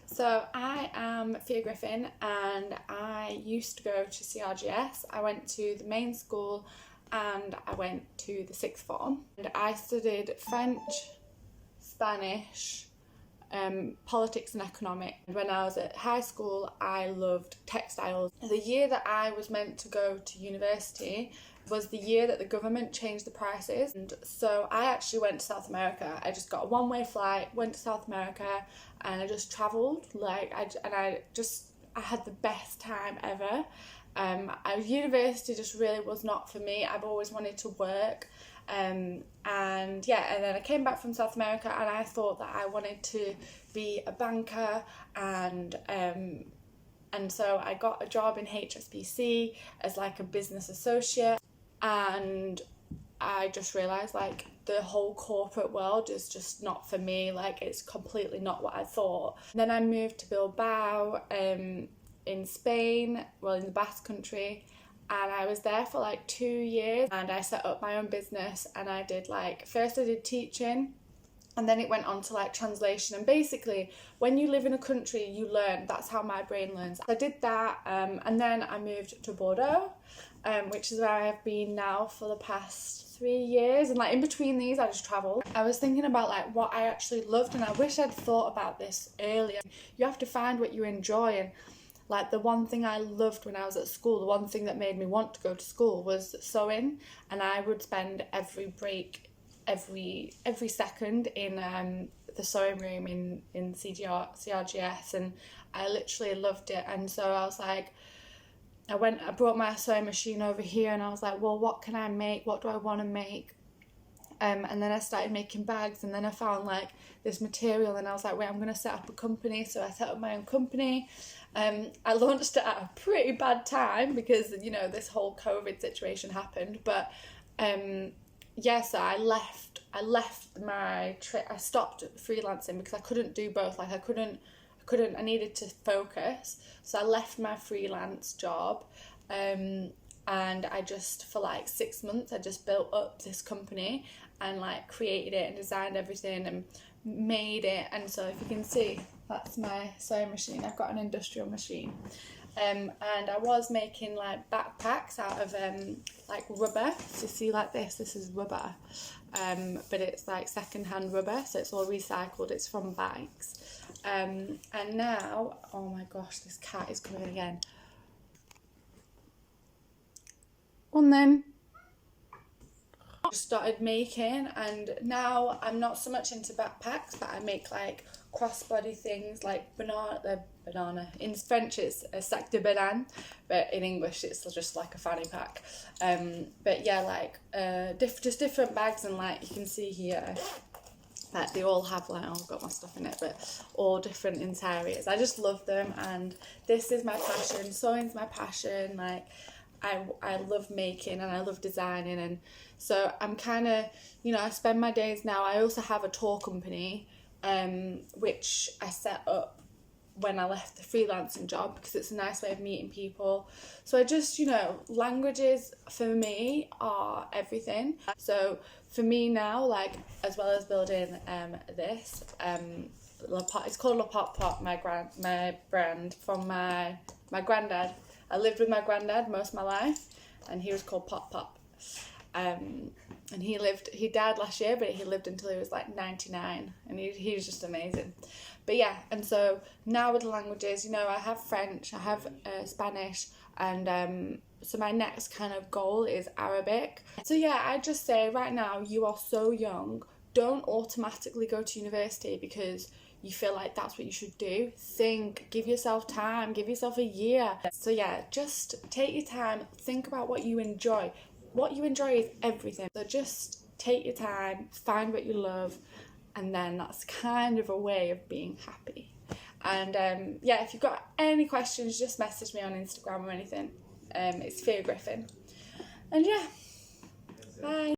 So I am Phia Griffin and I used to go to CRGS. I went to the main school and I went to the sixth form. And I studied French, Spanish, politics and economics. When I was at high school, I loved textiles. The year that I was meant to go to university was the year that the government changed the prices, and so I actually went to South America. I just got a one-way flight, went to South America, and I just travelled I had the best time ever. University just really was not for me. I've always wanted to work, and then I came back from South America and I thought that I wanted to be a banker, and so I got a job in HSBC as like a business associate, and I just realised like the whole corporate world is just not for me. Like, it's completely not what I thought. Then I moved to Bilbao in Spain, well, in the Basque Country, and I was there for like 2 years, and I set up my own business, and I did first I did teaching, and then it went on to like translation. And basically when you live in a country you learn. That's how my brain learns. I did that, and then I moved to Bordeaux, which is where I have been now for the past 3 years, and like in between these I just travelled. I was thinking about like what I actually loved, and I wish I'd thought about this earlier. You have to find what you enjoy, and like the one thing I loved when I was at school, the one thing that made me want to go to school was sewing, and I would spend every break, every second in the sewing room in CRGS, and I literally loved it. And so I was like, I brought my sewing machine over here, and I was like, well, what can I make? What do I want to make? And then I started making bags, and then I found like this material, and I was like, wait, I'm going to set up a company. So I set up my own company. I launched it at a pretty bad time because, you know, this whole COVID situation happened. But so I left my trip. I stopped freelancing because I couldn't do both. Like I needed to focus. So I left my freelance job, and I just, for like 6 months, I just built up this company and like created it and designed everything and made it. And so if you can see, that's my sewing machine. I've got an industrial machine, and I was making like backpacks out of like rubber. So you see, like this is rubber, but it's like second-hand rubber, so it's all recycled. It's from bikes, and now, oh my gosh, this cat is coming again. And then just started making, and now I'm not so much into backpacks, but I make like crossbody things like banana. In French it's a sac de banane, but in English it's just like a fanny pack. But yeah, like just different bags, and like you can see here, like they all have like, oh, I've got my stuff in it, but all different interiors. I just love them, and this is my passion. Sewing's my passion. Like I love making and I love designing, and so I'm kind of, you know, I spend my days now. I also have a tour company, which I set up when I left the freelancing job because it's a nice way of meeting people. So I just, you know, languages for me are everything. So for me now, like, as well as building this, it's called Le Pop Pop, my brand from my granddad. I lived with my granddad most of my life, and he was called Pop Pop. And he died last year, but he lived until he was like 99, and he was just amazing. But yeah, and so now with the languages, you know, I have French, I have Spanish, and so my next kind of goal is Arabic. So yeah, I just say right now, you are so young, don't automatically go to university because you feel like that's what you should do. Think, give yourself time, give yourself a year. So yeah, just take your time, think about what you enjoy. What you enjoy is everything. So just take your time, find what you love, and then that's kind of a way of being happy. And yeah, if you've got any questions, just message me on Instagram or anything. It's Phia Griffin. And yeah, bye.